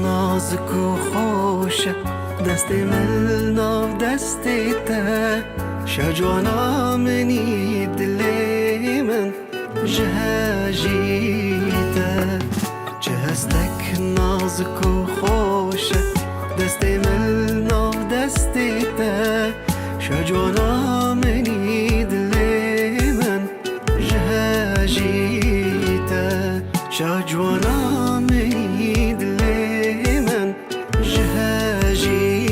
نازک و خوشه دست من ناو دستیته شجانا منی دلی من جهجیته چه هستک نازک و خوشه دست من ناو دستیته شجانا منی دلی من جهجیته شجانا منی دلی من جهجیته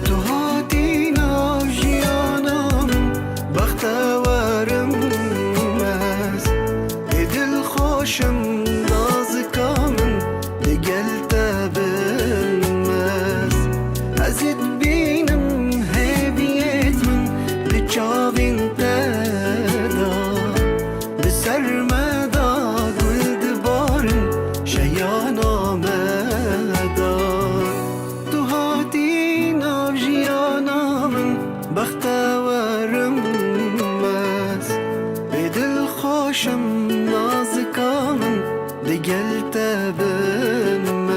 تو هاتی ناو جیانم بختورم از دل خوشم نازکامن دگل تبم ازت بینم هویت من بچاوین تدا بسرمدا گل دبارن شیان آمدار تو هاتی ناو جیانامن بختورم از دل خوشم نازکامن دگل تبم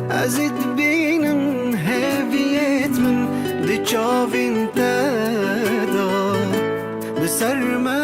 ازت بینم هویت من بچاوین تدا بسرمدا